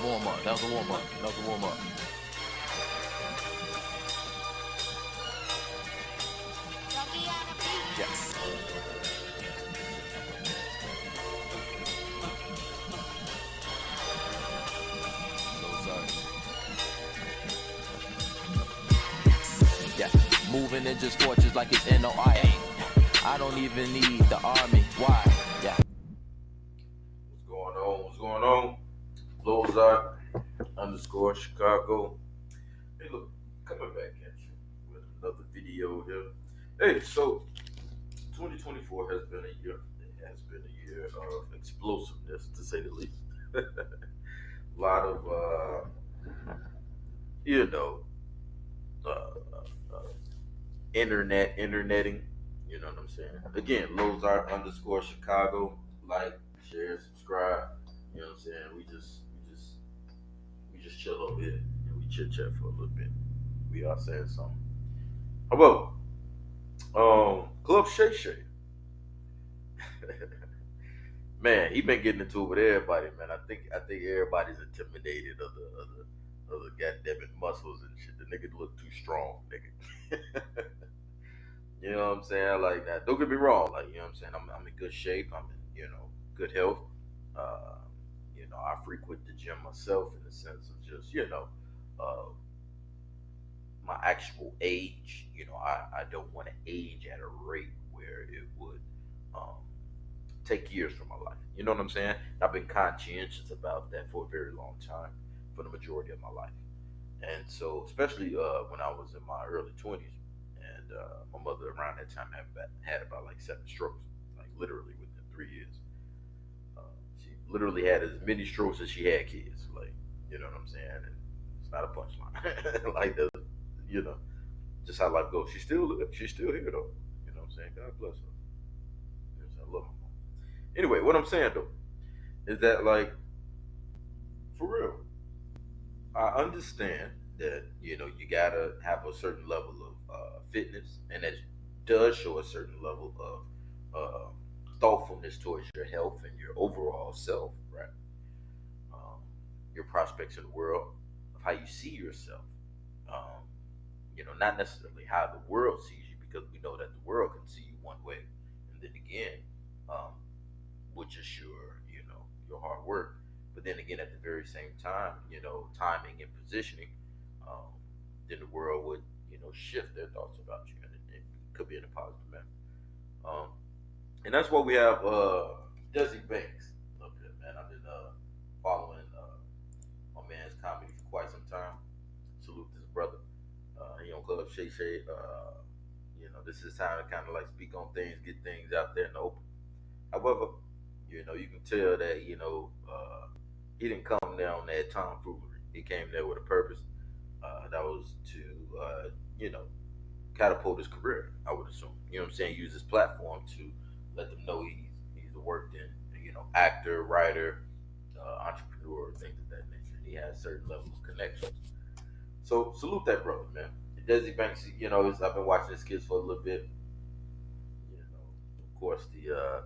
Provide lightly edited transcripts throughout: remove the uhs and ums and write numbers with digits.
Warm up. That was a warm up. That was a warm up. Yes. No, sorry. Yeah. Moving in just fortress like it's NOIA. I don't even need the army. Why? Yeah. What's going on? What's going on? Lozart underscore Chicago. Hey, look, coming back at you with another video here. Hey, so 2024 has been a year. It has been a year of explosiveness, to say the least. A lot of, you know, interneting. You know what I'm saying? Again, Lozart underscore Chicago. Like, share, subscribe. You know what I'm saying? We just chill over here and we chit chat for a little bit. We are saying something. How about Club Shay Shay? Man, he been getting into it with everybody, man. I think everybody's intimidated of the goddamn muscles and shit. The nigga look too strong, nigga. You know what I'm saying? Like that. Don't get me wrong. Like you know what I'm saying. I'm in good shape. I'm in good health. Uh, I frequent the gym myself in the sense of just uh, my actual age. I don't want to age at a rate where it would um, take years from my life. You know what I'm saying? I've been conscientious about that for a very long time, for the majority of my life. And so, especially when I was in my early 20s, and my mother around that time had about like 7 strokes, like literally within 3 years. She literally had as many strokes as she had kids. Like, you know what I'm saying? And it's not a punchline. Like the, you know, just how life goes. She's still here though. You know what I'm saying? God bless her. You know what I'm saying? I love my mom. Anyway, what I'm saying though is that like for real, I understand that you gotta have a certain level of fitness, and that does show a certain level of thoughtfulness towards your health and your overall self, right? Um, your prospects in the world, of how you see yourself. Um, not necessarily how the world sees you, because we know that the world can see you one way, and then again, um, which is your hard work. But then again, at the very same time, timing and positioning, um, then the world would shift their thoughts about you, and it could be in a positive manner. Um, and that's why we have Desi Banks up here, man. I've been following my man's comedy for quite some time. Salute this brother. He on Club Shay Shay. This is time to kind of like speak on things, get things out there in the open. However, you can tell that he didn't come there on that tomfoolery. He came there with a purpose. That was to you know catapult his career. I would assume. You know what I'm saying? Use his platform to let them know he's a worked in actor, writer, entrepreneur, things of that nature. He has certain levels of connections. So salute that brother, man. Desi Banks, I've been watching his kids for a little bit. Of course, the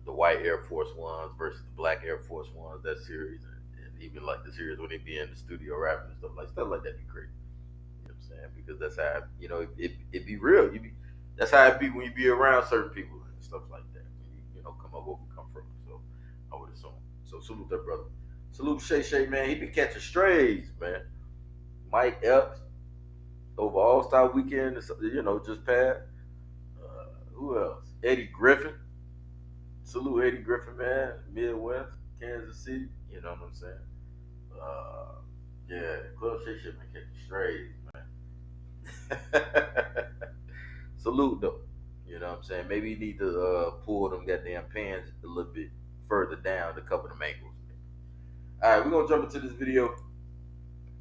the white Air Force Ones versus the black Air Force Ones, that series, and even like the series when they be in the studio rapping and stuff like that be great. You know what I'm saying? Because that's how it be real. That's how it be when you be around certain people and stuff like that. When you come up where we come from. So I would assume. So salute that brother. Salute Shay Shay, man. He been catching strays, man. Mike Epps over All Star Weekend, just passed. Who else? Eddie Griffin. Salute Eddie Griffin, man. Midwest, Kansas City. You know what I'm saying? Uh, yeah, Club Shay Shay been catching strays, man. Salute though. You know what I'm saying? Maybe you need to pull them goddamn pants a little bit further down to cover the ankles. All right, we're gonna jump into this video.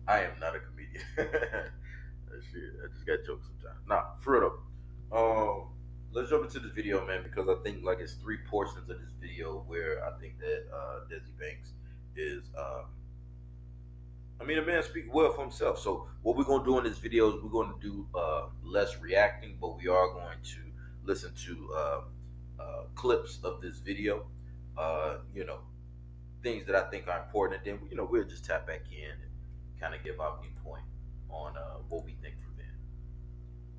I am not a comedian. Shit, I just got jokes sometimes. Nah, for real though. Let's jump into this video, man, because I think like it's 3 portions of this video where I think that Desi Banks is. The man speaks well for himself. So what we're gonna do in this video is we're gonna do less reacting, but we are going to listen to clips of this video. You know, things that I think are important, and then we'll just tap back in and kind of give our viewpoint on what we think from there.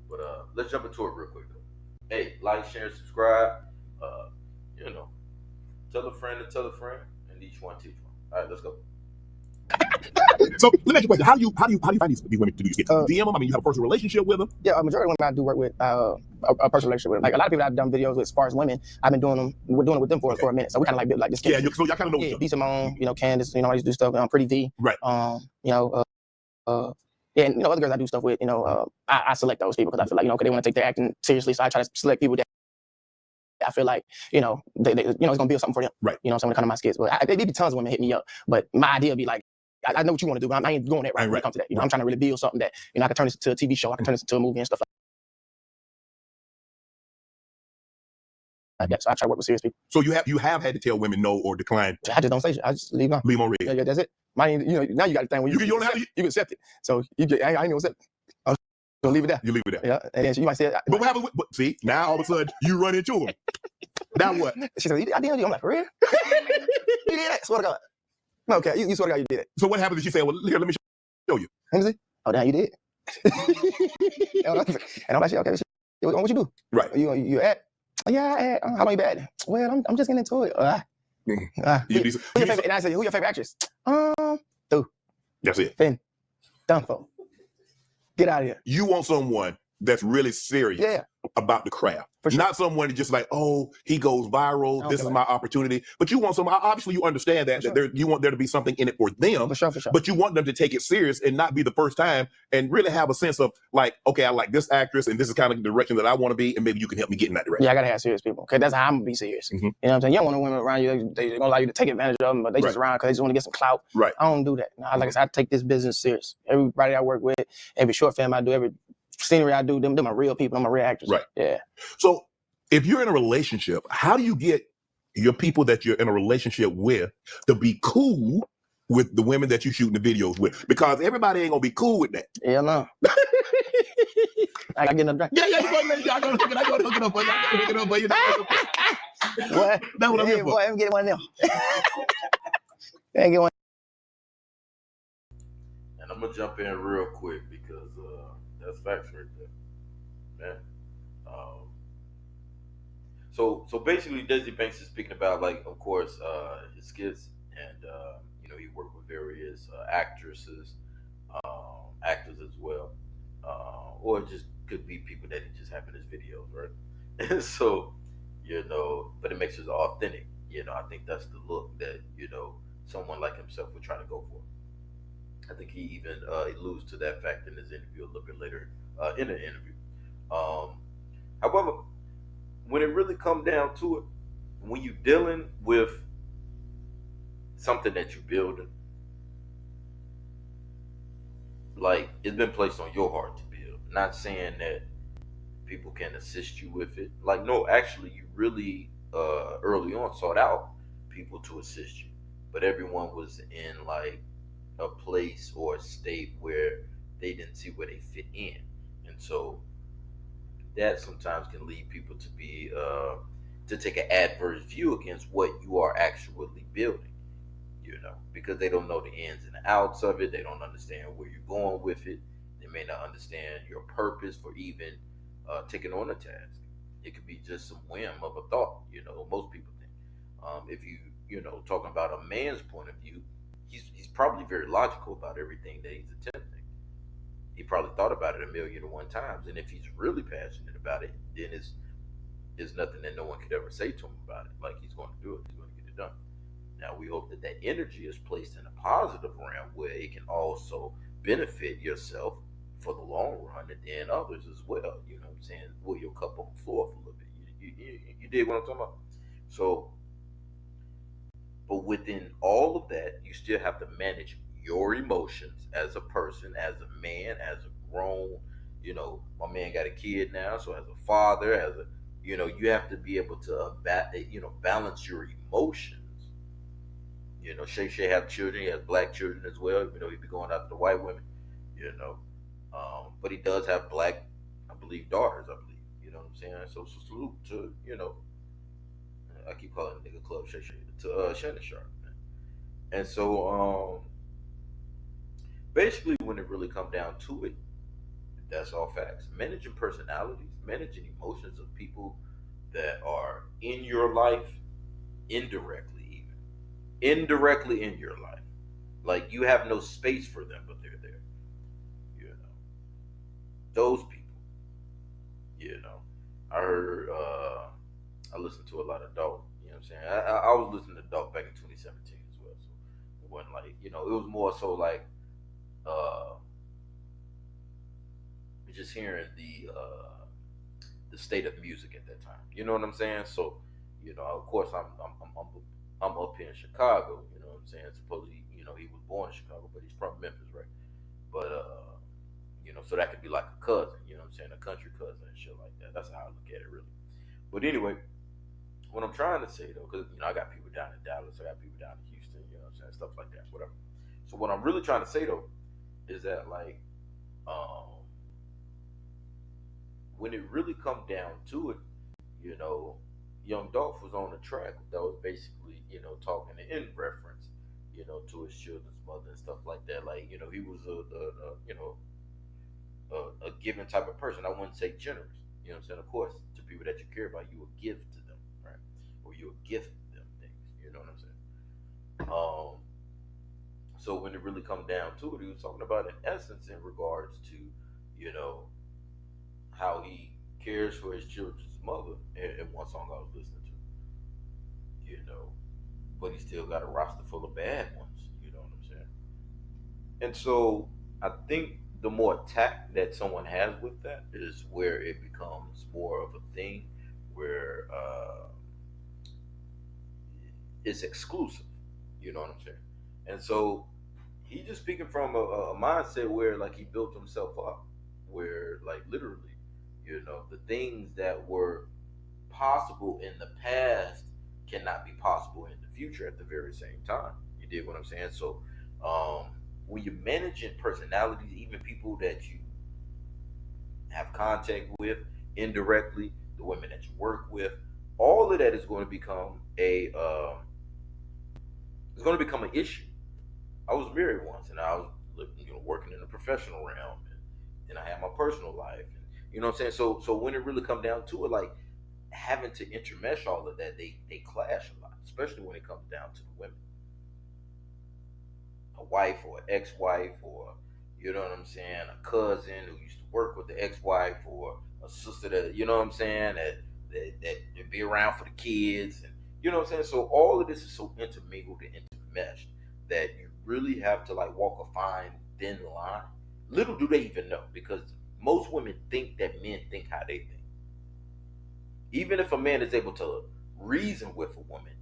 But let's jump into it real quick though. Hey, like, share, subscribe. Uh, you know, tell a friend to tell a friend, and each one teach one. All right, let's go. So let me ask you a question. How do you find these women to do these skits? DM them? I mean, you have a personal relationship with them? Yeah, a majority of women I do work with a personal relationship with. Like a lot of people I've done videos with, as far as women, I've been doing them. We're doing it with them for a minute. So we kind of like build like this. Yeah, so y'all kind of know each Yeah, other. B Simone, Candace, I used to do stuff. Pretty V. Right. Yeah, and other girls I do stuff with. I select those people because I feel like they want to take their acting seriously. So I try to select people that I feel like they it's gonna build something for them. Right. Some of the kind of my skits. But there be tons of women hit me up. But my idea be like, I know what you want to do, but I ain't going that route when it comes to that. I'm trying to really build something that I can turn this into a TV show. I can turn this into a movie and stuff like that. So I try to work with serious people. So you have had to tell women no or decline. I just don't say shit. I just leave them. Leave them on red. Yeah, that's it. Now you got the thing where you can accept it. So I ain't gonna accept it. I'm gonna leave it there. You leave it there. Yeah, and then you might say, but what happens? See, now all of a sudden you run into them. Now what? She said, I did. I'm like, for real? You did that? Swear to God. No, okay, you swear to God you did it. So what happens if she said, well, here, let me show you. Let me see. Oh, damn, you did. And I'm like, okay, what you do? Right. You act? Oh, yeah, I act. How long you been acting? Well, I'm just getting into it. And I said, who your favorite actress? Dude. That's it. Finn. Done for. Get out of here. You want someone that's really serious about the craft. For sure. Not someone that's just like, oh, he goes viral. This is my opportunity. But you want someone, obviously you understand that, you want there to be something in it for them. For sure. But you want them to take it serious and not be the first time and really have a sense of like, okay, I like this actress and this is kind of the direction that I want to be, and maybe you can help me get in that direction. Yeah, I gotta have serious people. Okay, that's how I'm gonna be serious. Mm-hmm. You know what I'm saying? You don't want no women around you, they're gonna allow you to take advantage of them, but they just around because they just want to get some clout. Right. I don't do that. Like I said, I take this business serious. Everybody I work with, every short film I do, every scenery I do, them are real people. I'm a real actress. Right. Yeah. So if you're in a relationship, how do you get your people that you're in a relationship with to be cool with the women that you shooting the videos with? Because everybody ain't gonna be cool with that. Yeah, no. I gotta get another drink. Yeah, you gotta hook it up for you. What? That's what I'm here for. Boy, I'm getting one of them. Get one. And I'm gonna jump in real quick because that's facts right there, man. So basically, Desi Banks is speaking about, like, of course, his skits, and he worked with various actresses, actors as well, or it just could be people that he just have in his videos, right? So, but it makes it authentic. I think that's the look that someone like himself would try to go for. I think he even alludes to that fact in his interview a little bit later in the interview. However, when it really comes down to it, when you're dealing with something that you're building, like, it's been placed on your heart to build. Not saying that people can assist you with it. Like, no, actually, you really early on sought out people to assist you, but everyone was in like a place or a state where they didn't see where they fit in, and so that sometimes can lead people to be to take an adverse view against what you are actually building, because they don't know the ins and outs of it. They don't understand where you're going with it. They may not understand your purpose for even taking on a task. It could be just some whim of a thought. Most people think. If talking about a man's point of view, he's probably very logical about everything that he's attempting. He probably thought about it 1,000,001 times, and if he's really passionate about it, then it's nothing that no one could ever say to him about it. Like, he's going to do it. He's going to get it done. Now, we hope that energy is placed in a positive realm where it can also benefit yourself for the long run, and then others as well. You know what I'm saying? Will your cup overflow a little bit? You dig what I'm talking about? So, but within all of that, you still have to manage your emotions as a person, as a man, as a grown. My man got a kid now, so as a father, you have to be able to balance your emotions. Shay have children. He has black children as well. He be going after the white women. But he does have black, I believe, daughters. I believe. You know what I'm saying? So salute to I keep calling the nigga Club Shay Shay to Shannon Sharp, man. And so basically, when it really come down to it, that's all facts. Managing personalities, managing emotions of people that are in your life, indirectly, even indirectly in your life. Like you have no space for them, but they're there. You know, those people. You know, I heard. I listened to a lot of Dope. You know what I'm saying? I was listening to Dope back in 2017 as well. So it wasn't like it was more so like uh, just hearing the state of music at that time. You know what I'm saying? So of course, I'm up here in Chicago. You know what I'm saying? Supposedly, he was born in Chicago, but he's from Memphis, right? But so that could be like a cousin. You know what I'm saying? A country cousin and shit like that. That's how I look at it, really. But anyway, what I'm trying to say though, because I got people down in Dallas, I got people down in Houston, what I'm saying, stuff like that, whatever. So what I'm really trying to say though is that like when it really come down to it, you know, Young Dolph was on a track that was basically talking in reference, to his children's mother and stuff like that. Like he was a giving type of person. I wouldn't say generous. You know what I'm saying? Of course, to people that you care about, you will give to them, right? Or you will gift them things. You know what I'm saying? So when it really comes down to it, he was talking about in essence in regards to, you know, how he cares for his children's mother in one song I was listening to, but he still got a roster full of bad ones, you know what I'm saying? And so I think the more tact that someone has with that is where it becomes more of a thing where it's exclusive, you know what I'm saying? And so he just speaking from a mindset where like he built himself up, where like literally, the things that were possible in the past cannot be possible in the future at the very same time. You did what I'm saying? So when you're managing personalities, even people that you have contact with indirectly, the women that you work with, all of that is going to become it's going to become an issue. I was married once, and I was working in the professional realm, and I had my personal life, and you know what I'm saying. So when it really come down to it, like having to intermesh all of that, they clash a lot, especially when it comes down to the women, a wife or an ex-wife, or what I'm saying, a cousin who used to work with the ex-wife, or a sister that what I'm saying that be around for the kids, and you know what I'm saying. So all of this is so intermingled and intermeshed that you really have to like walk a fine thin line. Little do they even know, because most women think that men think how they think. Even if a man is able to reason with a woman,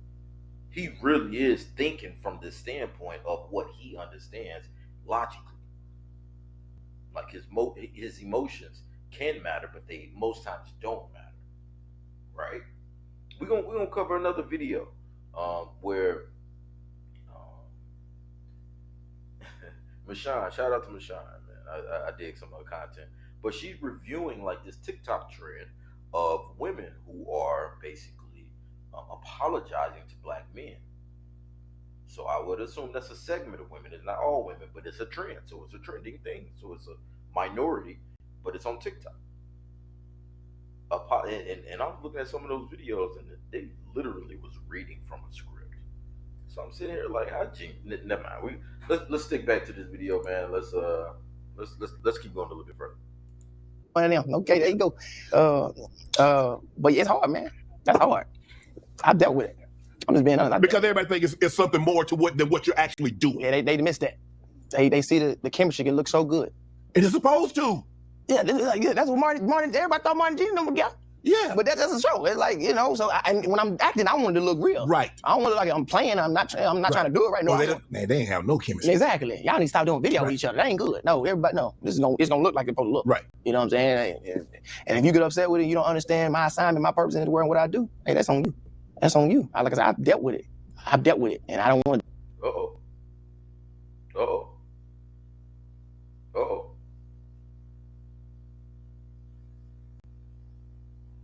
he really is thinking from the standpoint of what he understands logically. Like his emotions can matter, but they most times don't matter, right? We're gonna cover another video where um, Michonne, shout out to Michonne, man. I dig some of her content, but she's reviewing like this TikTok trend of women who are basically apologizing to black men. So I would assume that's a segment of women. It's not all women, but it's a trend. So it's a trending thing. So it's a minority, but it's on TikTok. And I was looking at some of those videos, and they literally was reading from a script. So I'm sitting here like, never mind. Let's stick back to this video, man. Let's keep going a little bit further. Okay, there you go. But it's hard, man. That's hard. I've dealt with it. I'm just being honest. Because everybody thinks it's something more to than what you're actually doing. Yeah, they missed that. They see the chemistry can look so good. It is supposed to. Yeah, that's what Martin. Everybody thought Martin G number got. Yeah, but that's a show. It's like So and when I'm acting, I want it to look real. Right. I don't want to look like I'm playing. I'm not trying to do it right now. Man, they ain't have no chemistry. Exactly. Y'all need to stop doing video with each other. That ain't good. No, everybody. No, it's gonna look like it's supposed to look. Right. You know what I'm saying? And if you get upset with it, you don't understand my assignment, my purpose in the world, and what I do. Hey, that's on you. That's on you. Like I said, I've dealt with it. And I don't want. Uh-oh. Uh-oh. Uh-oh.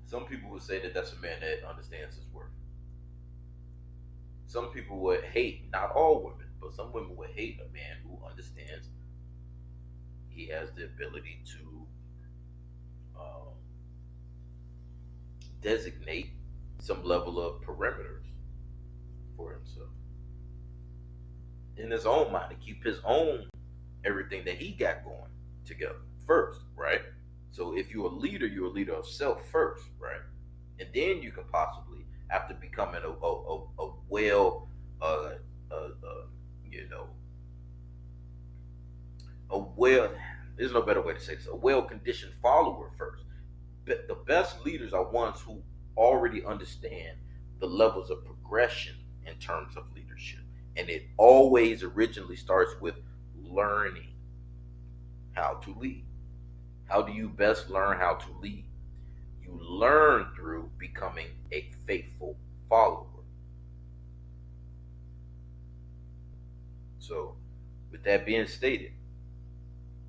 Some people would say that that's a man that understands his worth. some people would hate, not all women, but some women would hate a man who understands he has the ability to designate some level of perimeters for himself in his own mind, to keep his own everything that he got going together first, right? So if you're a leader of self first, right? And then you can possibly, after becoming a well, uh, you know, a well, there's no better way to say this, a well conditioned follower first. But the best leaders are ones who already understand the levels of progression in terms of leadership. And it always originally starts with learning how to lead. How do you best learn how to lead? You learn through becoming a faithful follower. So, with that being stated,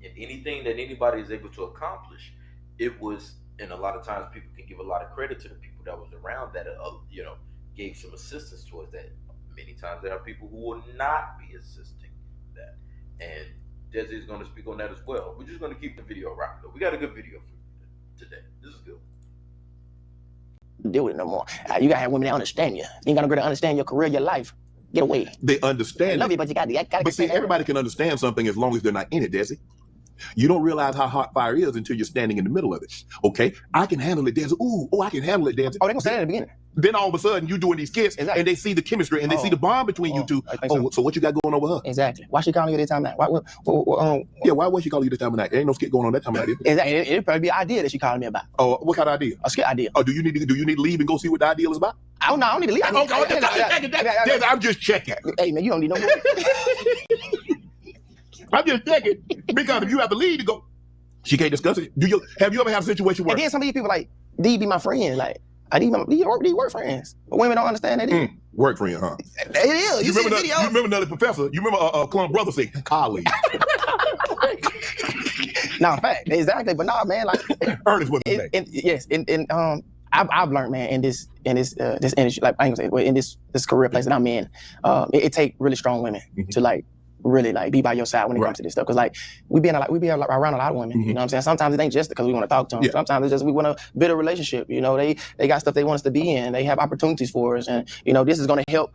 in anything that anybody is able to accomplish, it was, and a lot of times people can give a lot of credit to the people that was around that, gave some assistance towards that. Many times there are people who will not be assisting that. And Desi is going to speak on that as well. We're just going to keep the video rocking though. We got a good video for you today. This is good. Deal with it no more. You gotta have women that understand you. You ain't got no girl to understand your career, your life. Get away. They understand. I love you, but you gotta. But see, everybody can understand something as long as they're not in it, Desi. You don't realize how hot fire is until you're standing in the middle of it. Okay, I can handle it, Desi. Ooh, I can handle it, Desi. Oh, they gonna say that at the beginning. Then all of a sudden, you doing these skits, and they see the chemistry, and they see the bond between you two. So what you got going on with her? Exactly. Why she calling you this time of night? Why was she calling you this time of night? There ain't no skit going on that time of night. Exactly. It'd probably be an idea that she calling me about. Oh, what kind of idea? A skit idea. Oh, do you need to leave and go see what the idea is about? I don't need to leave. I'm just checking. Hey man, you don't need no more. I'm just checking because if you have to leave to go, she can't discuss it. Have you ever had a situation where? And then some of these people like, these be my friends. Like, these work friends. But women don't understand that. Work friend, huh? It is. You see the video? You remember another professor? You remember Clump brother say colleague? No, fact, exactly. But nah, man, like Ernest was his name. Yes, I've learned, man, in this industry, like I ain't gonna say, in this career place that I'm in, it take really strong women to like really like be by your side when it comes to this stuff. Cause like we be around a lot of women. You know what I'm saying? Sometimes it ain't just because we want to talk to them. Sometimes it's just we want to build a relationship. You know, they got stuff they want us to be in. They have opportunities for us, and you know this is gonna help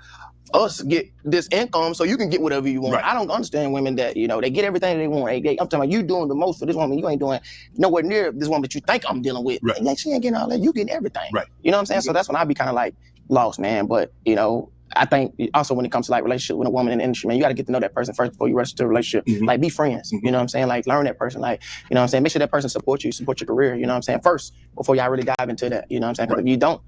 us get this income so you can get whatever you want. Right. I don't understand women that, you know, they get everything they want. I'm talking about you doing the most for this woman. You ain't doing nowhere near this woman that you think I'm dealing with. Right. Like, she ain't getting all that. You getting everything. Right. You know what I'm saying? So that's when I be kind of like lost, man. But, you know, I think also when it comes to like relationship with a woman in the industry, man, you got to get to know that person first before you rush to a relationship. Like, be friends. You know what I'm saying? Like, learn that person. Like, you know what I'm saying? Make sure that person supports you, support your career. You know what I'm saying? First, before y'all really dive into that. You know what I'm saying? Because if you don't,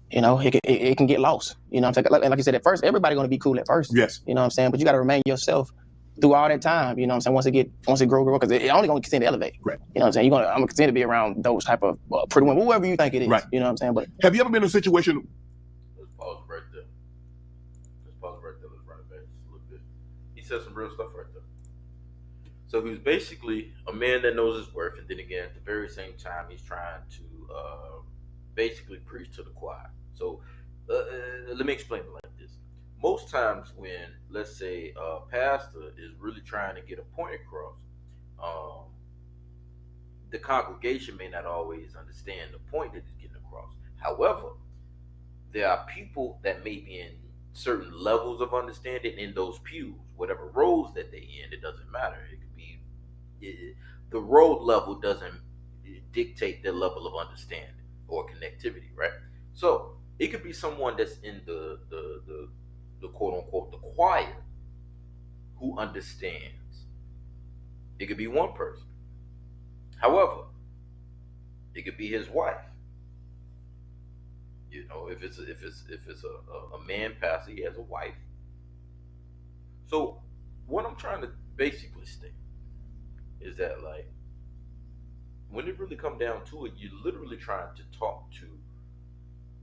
you know, it can get lost. You know what I'm saying? Like you said, at first, everybody going to be cool at first. Yes. You know what I'm saying? But you got to remain yourself through all that time. You know what I'm saying? Once it grow, because it only going to continue to elevate. Right. You know what I'm saying? I'm going to continue to be around those type of pretty women, whoever you think it is. Right. You know what I'm saying? But have you ever been in a situation? Let's pause right there. Let's run it back just a little bit. He said some real stuff right there. So he was basically a man that knows his worth, and then again, at the very same time, he's trying to basically preach to the choir. So let me explain it like this. Most times when, let's say, a pastor is really trying to get a point across, the congregation may not always understand the point that he's getting across. However, there are people that may be in certain levels of understanding in those pews, whatever rows that they're in, it doesn't matter. It could be, the road level doesn't dictate their level of understanding or connectivity, right? So it could be someone that's in the quote unquote the choir who understands. It could be one person. However, it could be his wife. You know, if it's a man pastor, he has a wife. So what I'm trying to basically state is that, like, when it really come down to it, you're literally trying to talk to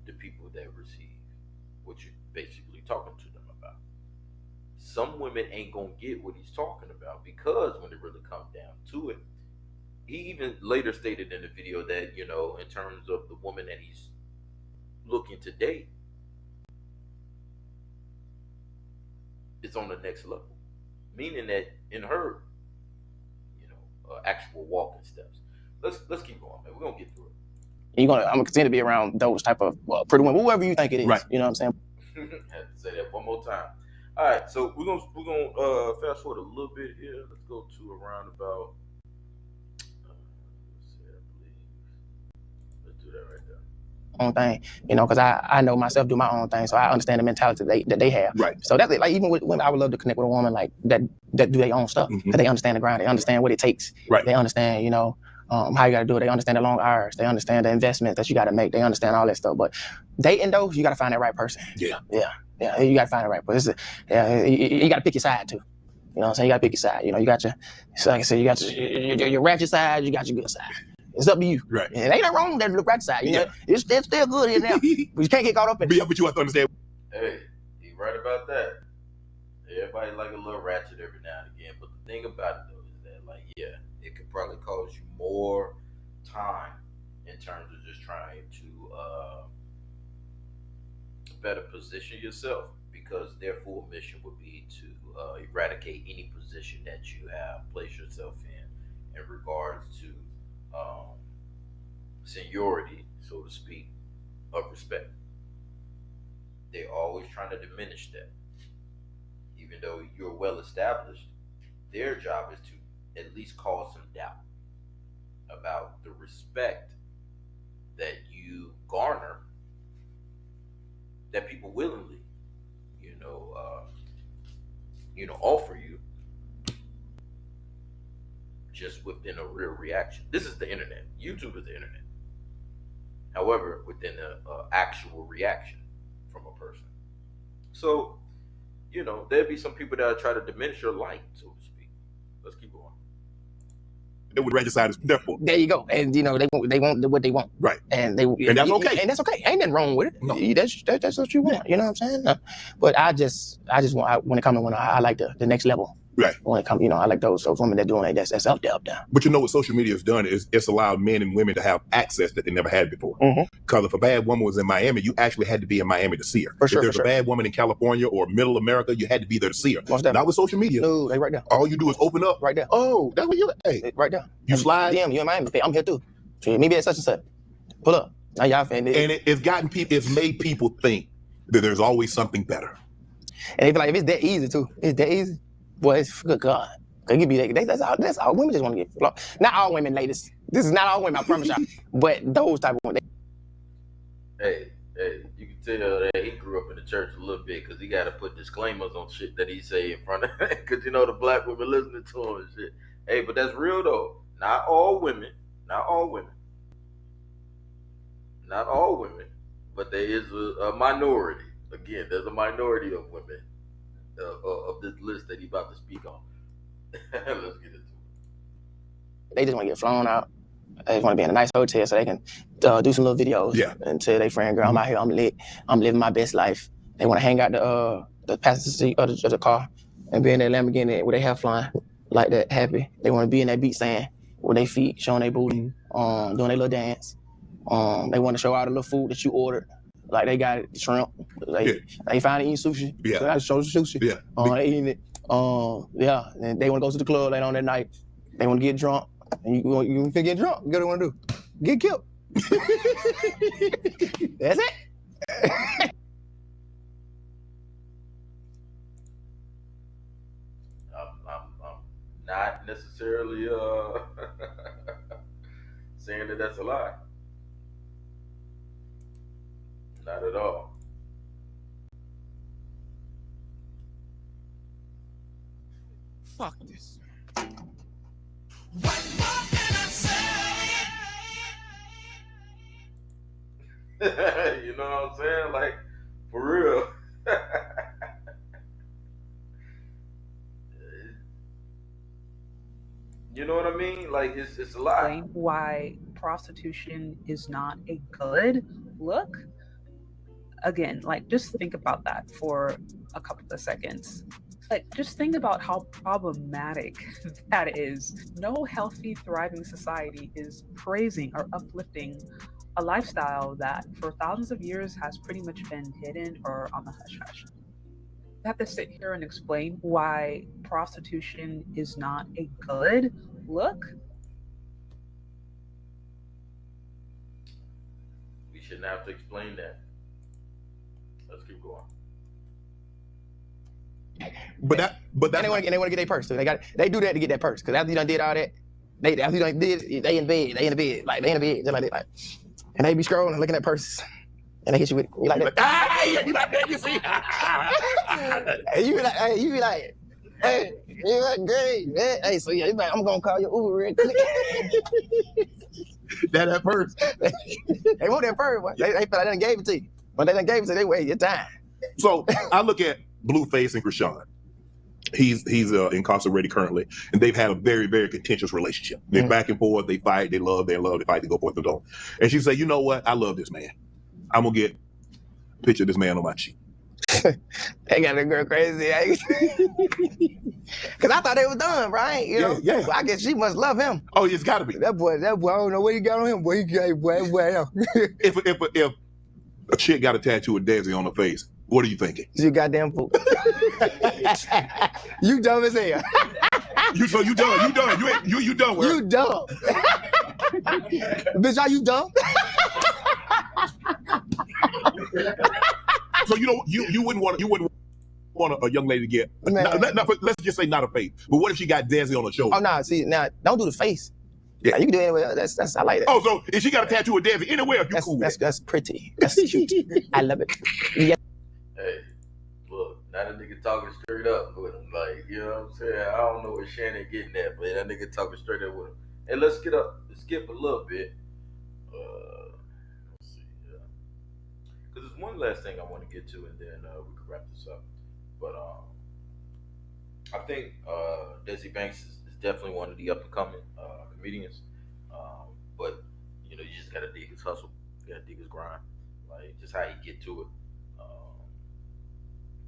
the people that receive what you're basically talking to them about. Some women ain't gonna get what he's talking about, because when it really comes down to it, he even later stated in the video that, you know, in terms of the woman that he's looking to date, it's on the next level. Meaning that in her, actual walking steps. Let's keep going, man. We're gonna get through it. I'm gonna continue to be around those type of pretty women, whoever you think it is. Right. You know what I'm saying? Had to say that one more time. All right, so we're gonna fast forward a little bit here. Let's go to around about. Let's do that right there. Own thing, because I know myself, do my own thing, so I understand the mentality that they have. Right. So that's it. Like even with women, I would love to connect with a woman like that do their own stuff. Because they understand the grind, they understand what it takes. Right. They understand, how you got to do it. They understand the long hours. They understand the investments that you got to make. They understand all that stuff. But dating though, you got to find that right person. Yeah. You got to find the right person. You got to pick your side too. You know what I'm saying? You got to pick your side. You got your, so like I said, you got your ratchet side. You got your good side. It's up to you. Right. And ain't nothing wrong with that ratchet side. It's still good here now. But you can't get caught up in it. Yeah, but you have to understand. Hey, you right about that. Everybody like a little ratchet every now and again. But the thing about it though is that it could probably cause you more time in terms of just trying to better position yourself, because their full mission would be to eradicate any position that you have placed yourself in regards to seniority, so to speak, of respect. They're always trying to diminish that. Even though you're well established, their job is to at least cause some doubt about the respect that you garner, that people willingly, offer you, just within a real reaction. This is the internet. YouTube is the internet. However, within an actual reaction from a person. So, there'd be some people that try to diminish your light, so to speak. Let's keep going. They would ratchet side is therefore. There you go. And they want what they want. Right. And that's okay. And that's okay. Ain't nothing wrong with it. No. That's what you want. You know what I'm saying? But I just want, when it comes to women, I like the next level. Right. When it comes, I like those women that doing like that's up there. But what social media has done is it's allowed men and women to have access that they never had before. Because if a bad woman was in Miami, you actually had to be in Miami to see her. For sure, if there's a bad woman in California or middle America, you had to be there to see her. Not with social media. No, they right there. All you do is open up. Right there. Oh, that's where you at. Hey, right there. You slide. Damn, you in Miami. I'm here too. So maybe at such and such. Pull up. Now y'all fan. And it's made people think that there's always something better. And they feel like if it's that easy too. It's that easy. Boy, it's good God. They give you that. That's all. Women just want to get flogged. Not all women, ladies. This is not all women, I promise y'all. But those type of women. Hey, you can tell that he grew up in the church a little bit, because he got to put disclaimers on shit that he say in front of, because the black women listening to him and shit. Hey, but that's real though. Not all women, but there is a minority. Again, there's a minority of women of this list that he about to speak on. Let's get into it. They just want to get flown out. They just want to be in a nice hotel so they can do some little videos. Yeah. And tell their friend, girl, I'm out here, I'm lit, I'm living my best life. They want to hang out the passenger seat of the car and be in that Lamborghini with their hair flying like that, happy. They want to be in that beach sand with their feet showing their booty, doing their little dance. They want to show all the little food that you ordered. Like they got shrimp. They finally eating sushi. Yeah. So I show the sushi. Yeah. They eating it. And they want to go to the club later on that night. They want to get drunk. And you can get drunk. What do you want to do? Get killed. That's it. I'm not necessarily saying that that's a lie. Not at all. Fuck this. What more can I say? You know what I'm saying? Like, for real. You know what I mean? Like, it's a lie. Why prostitution is not a good look. Again, like, just think about that for a couple of seconds. Like, just think about how problematic that is. No healthy, thriving society is praising or uplifting a lifestyle that for thousands of years has pretty much been hidden or on the hush hush. have to sit here and explain why prostitution is not a good look. We shouldn't have to explain that. Let's keep going. But that's and they want to get their purse too. They do that to get that purse because after you done did all that, after you done did, they in bed, like they in the bed, just like they like, and they be scrolling, looking at purses, and they hit you with, you like that, you like that, you see, and you be like, hey, you like great, hey, so yeah, you like, I'm gonna call your Uber real quick. that purse. They want that purse, boy. They feel like they done gave it to you, but they done gave it to you, they wait your time. So I look at Blueface and Krishan. He's incarcerated currently, and they've had a very, very contentious relationship. They're back and forth, they fight, they love, they fight, they go forth and don't. And she said, you know what? I love this man. I'm gonna get a picture of this man on my cheek. They got that girl crazy. Cause I thought they was done, right? You know? Yeah. Well, I guess she must love him. Oh, it's gotta be. That boy, I don't know what he got on him, boy. He got, boy. If a chick got a tattoo of Desi on her face, what are you thinking? You goddamn fool. You dumb as hell. You done. You done with her. You dumb. Bitch, are you dumb? So you wouldn't want a young lady to get, let's just say not a face, but what if she got Desi on her shoulder? Oh, nah, see, now, don't do the face. Yeah. Like, you can do it anywhere. That's I like that. Oh, so if she got a tattoo of Desi anywhere, you cool with it. That's pretty. That's cute. I love it. Yeah. Hey, look, now that nigga talking straight up with him. Like, you know what I'm saying? I don't know what Shannon getting at, but that nigga talking straight up with him. Hey, let's skip a little bit. Let's see, because there's one last thing I want to get to, and then we can wrap this up. But I think Desi Banks is definitely one of the up and coming comedians. But you just gotta dig his hustle, you gotta dig his grind, like just how he get to it.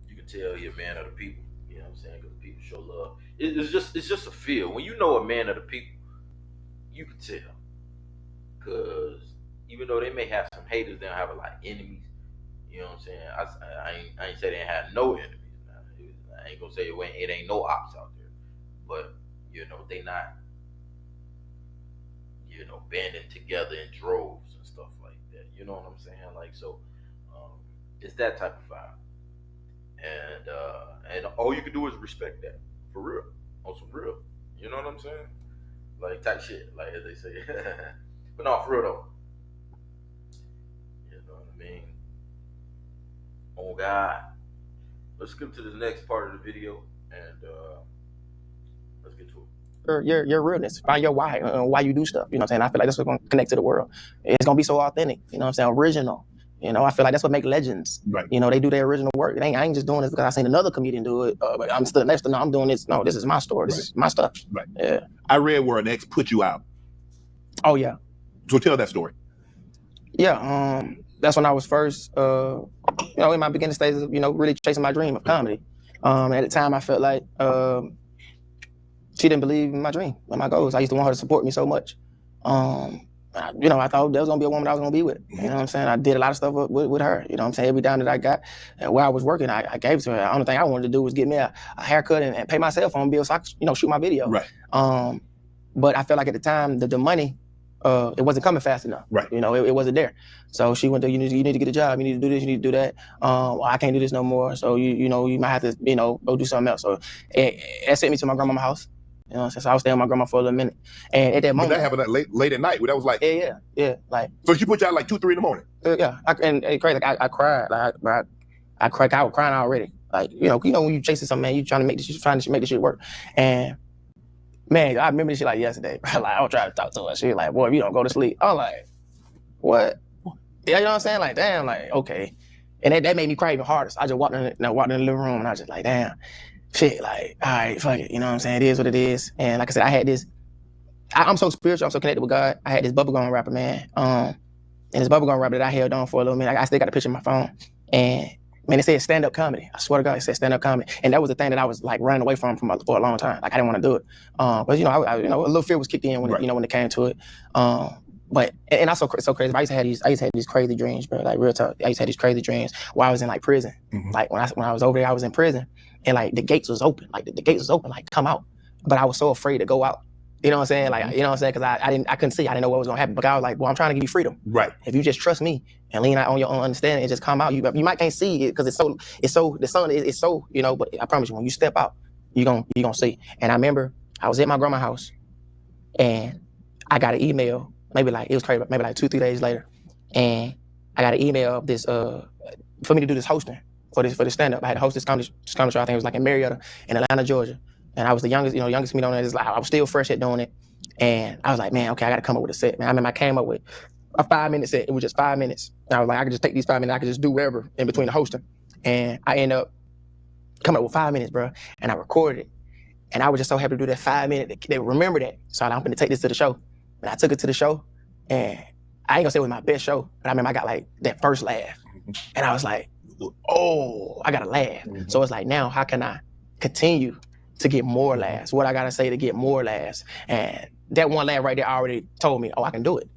You can tell he a man of the people. You know what I'm saying? Because people show love. It's just a feel. When you know a man of the people, you can tell. Because even though they may have some haters, they don't have a lot of enemies. You know what I'm saying? I ain't say they had no enemies. I ain't gonna say it ain't no ops out there, but they not banding together in droves and stuff like that. You know what I'm saying? Like, so it's that type of vibe, and all you can do is respect that, for real, on some real. You know what I'm saying? Like type shit, like as they say. But no, for real though. You know what I mean? Oh God. Let's skip to the next part of the video and let's get to it. Your realness, find your why you do stuff. You know what I'm saying? I feel like that's what's gonna connect to the world. It's gonna be so authentic. You know what I'm saying? Original. I feel like that's what makes legends. Right. They do their original work. I ain't just doing this because I seen another comedian do it. But I'm still next to no. I'm doing this. No, this is my story. This is my stuff. Right. Yeah. I read where an ex put you out. Oh yeah. So tell that story. Yeah. That's when I was first, in my beginning stages of, really chasing my dream of comedy. At the time, I felt like she didn't believe in my dream and my goals. I used to want her to support me so much. I thought there was gonna be a woman I was gonna be with. You know what I'm saying? I did a lot of stuff with her. You know what I'm saying? Every dime that I got, where I was working, I gave to her. The only thing I wanted to do was get me a haircut and pay my cell phone bill so I could, shoot my video. Right. But I felt like at the time the money, it wasn't coming fast enough. Right. It wasn't there. So she went to, you need to get a job. You need to do this. You need to do that. Well, I can't do this no more. So you might have to, go do something else. So it sent me to my grandma's house. You know what I'm saying? So I was staying with my grandma for a little minute. And at that moment. But that happened late at night. That was like. Yeah. Like. So she put you out like 2, 3 in the morning. Yeah. And crazy. Like I cried. Like I cried. I was crying already. Like, when you chasing something, man, you trying to make this shit work. And man, I remember this shit like yesterday. Like, I was trying to talk to her. She was like, boy, if you don't go to sleep. I'm like, what? Yeah, you know what I'm saying? Like, damn, like, okay. And that made me cry even harder. So I just walked in the living room and I was just like, damn, shit, like, all right, fuck it. You know what I'm saying? It is what it is. And like I said, I had this, I'm so spiritual, I'm so connected with God. I had this bubblegum rapper, man. And this bubblegum rapper that I held on for a little minute, I still got a picture on my phone. And man, it said stand-up comedy. I swear to God, it said stand-up comedy. And that was the thing that I was like running away from for a long time. Like I didn't want to do it. But a little fear was kicked in when when it came to it. But and also so crazy. I used to have these crazy dreams, bro. Like real talk. I used to have these crazy dreams while I was in like prison. Like when I was over there, I was in prison, and like the gates was open. Like the gates was open, like come out. But I was so afraid to go out. You know what I'm saying? Like you know what I'm saying? Because I couldn't see. I didn't know what was gonna happen. But I was like, well, I'm trying to give you freedom. Right. If you just trust me and lean out on your own understanding and just come out, you might can't see it because it's so the sun is so But I promise you, when you step out, you gonna see. And I remember I was at my grandma's house, and I got an email. Maybe like it was crazy. Maybe like 2-3 days later, and I got an email of this for me to do this hosting for this stand up. I had to host this comedy show. I think it was like in Marietta, in Atlanta, Georgia, and I was the youngest me on it. I was still fresh at doing it, and I was like, man, okay, I got to come up with a set, man. I remember I came up with a 5-minute set. It was just 5 minutes. And I was like, I could just take these 5 minutes. I could just do whatever in between the hosting, and I ended up coming up with 5 minutes, bro. And I recorded it. And I was just so happy to do that 5 minute. They remember that. So I'm going to take this to the show. And I took it to the show. And I ain't gonna say it was my best show, but I remember I got like that first laugh. And I was like, oh, I got a laugh. So it's like, now how can I continue to get more laughs? What I gotta say to get more laughs? And that one laugh right there already told me, oh, I can do it.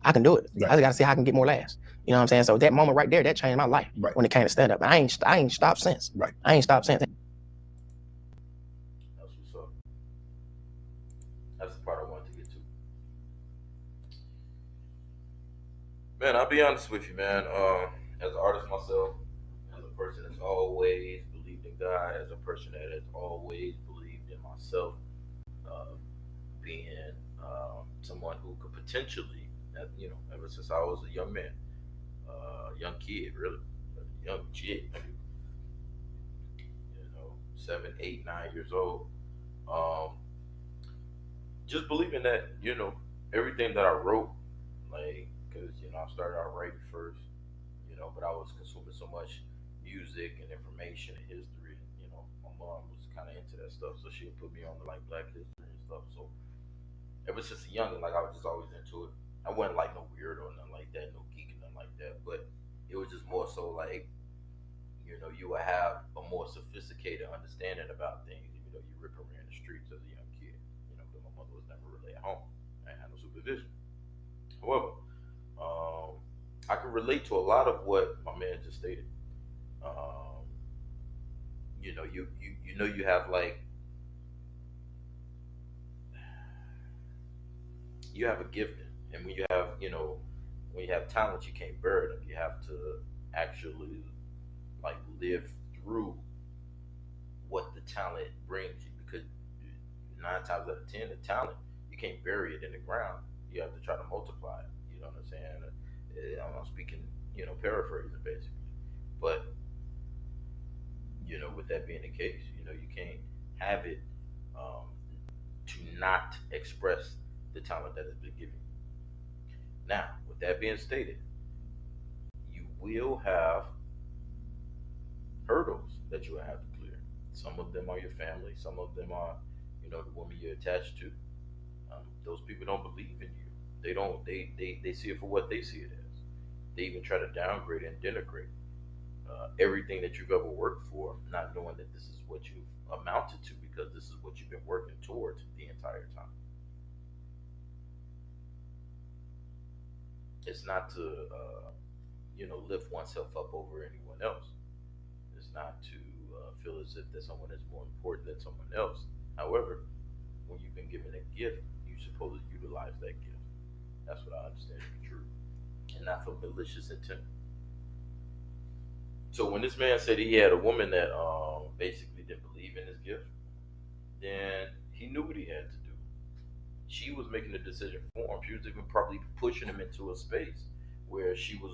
I can do it. Right. I just gotta see how I can get more laughs. You know what I'm saying? So that moment right there, that changed my life when it came to stand up. And I ain't stopped since. Right. I ain't stopped since. That's what's up. That's the part I wanted to get to. Man, I'll be honest with you, man. As an artist myself, as a person that's always believed in God, as a person that has always believed in myself, uh, being someone who could potentially, ever since I was a young man, young kid, really, a young kid, 7, 8, 9 years old, um, just believing that, everything that I wrote, like, because, I started out writing first, but I was consuming so much music and information and history. My mom was kind of into that stuff, so she would put me on the, like, Black history and stuff. So ever since a youngin', like, I was just always into it. I wasn't like no weirdo or nothing like that, no geek or nothing like that, but it was just more so like, you would have a more sophisticated understanding about things, even though you rip around the streets as a young kid. But my mother was never really at home. I had no supervision. However, I can relate to a lot of what my man just stated. Um, you have like you have a gift, and when you have talent, you can't bury them. You have to actually like live through what the talent brings you, because 9 times out of 10, the talent, you can't bury it in the ground. You have to try to multiply it. You know what I'm saying? I'm speaking, paraphrasing basically. But with that being the case, you can't have it um, to not express the talent that has been given you. Now, with that being stated, you will have hurdles that you will have to clear. Some of them are your family. Some of them are, the woman you're attached to. Those people don't believe in you. They don't. They see it for what they see it as. They even try to downgrade and denigrate everything that you've ever worked for, not knowing that this is what you've amounted to, because this is what you've been working towards the entire time. It's not to lift oneself up over anyone else. It's not to feel as if that someone is more important than someone else. However, when you've been given a gift, you're supposed to utilize that gift. That's what I understand to be true, and not for malicious intent. So when this man said he had a woman that basically didn't believe in his gift, then he knew what he had to do. She was making the decision for him. She was even probably pushing him into a space where she was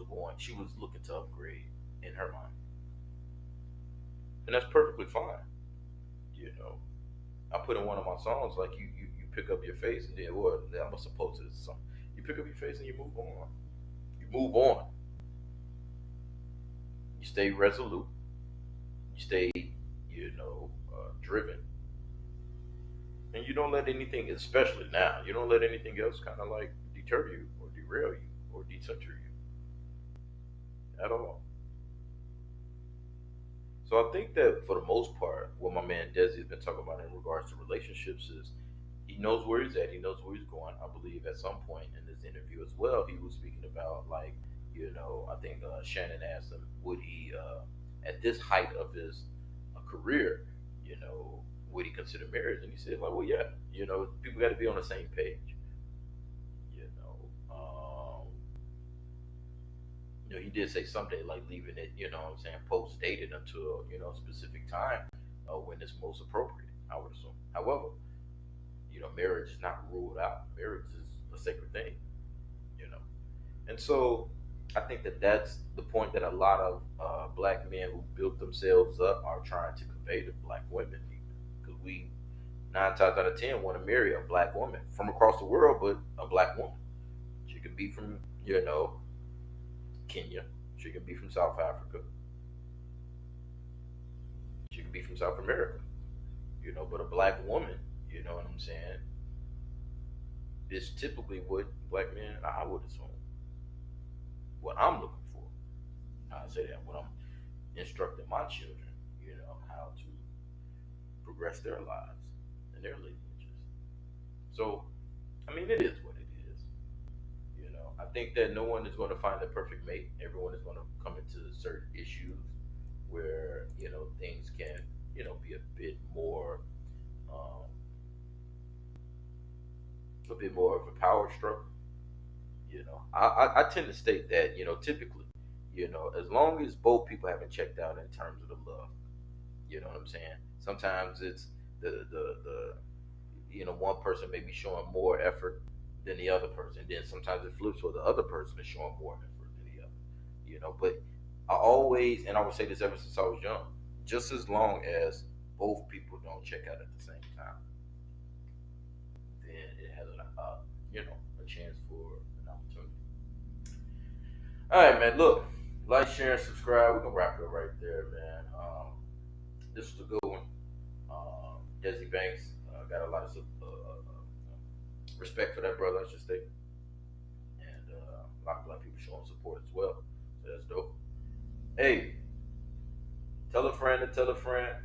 looking to upgrade in her mind. And that's perfectly fine. You know, I put in one of my songs like you pick up your face and then what? I'm supposed to this song. You pick up your face and you move on. You move on. You stay resolute. You stay, driven, and you don't let anything, especially now, you don't let anything else kind of like deter you or derail you or decenter you at all. So I think that for the most part, what my man Desi has been talking about in regards to relationships is he he knows where he's at. He knows where he's going. I believe at some point in this interview as well, he was speaking about like, I think Shannon asked him, would he, at this height of his career, would he consider marriage? And he said, like, well, yeah, people got to be on the same page. You know, he did say someday like leaving it, what I'm saying, post dated until a specific time when it's most appropriate. I would assume. However, marriage is not ruled out. Marriage is a sacred thing, you know. And so I think that that's the point that a lot of black men who built themselves up are trying to convey to black women, because we 9 times out of 10 want to marry a black woman from across the world, but a black woman. She could be from Kenya. She could be from South Africa. She could be from South America. But a black woman, you know what I'm saying, is typically what black men, I would assume, what I'm looking for. I say that when I'm instructing my children, how to progress their lives and their lineages. So, I mean, it is what it is. I think that no one is going to find a perfect mate. Everyone is going to come into certain issues where things can be um, a bit more of a power struggle. I tend to state that typically, as long as both people haven't checked out in terms of the love, you know what I'm saying. Sometimes it's the one person may be showing more effort than the other person. Then sometimes it flips where the other person is showing more effort than the other. But I always, and I would say this ever since I was young, just as long as both people don't check out at the same time, then it has a chance for an opportunity. All right, man. Look, like, share, and subscribe. We're gonna wrap it up right there, man. This was a good one. Desi Banks got a lot of respect for that brother, I should say, and a lot of black people showing support as well. So that's dope. Hey, tell a friend to tell a friend.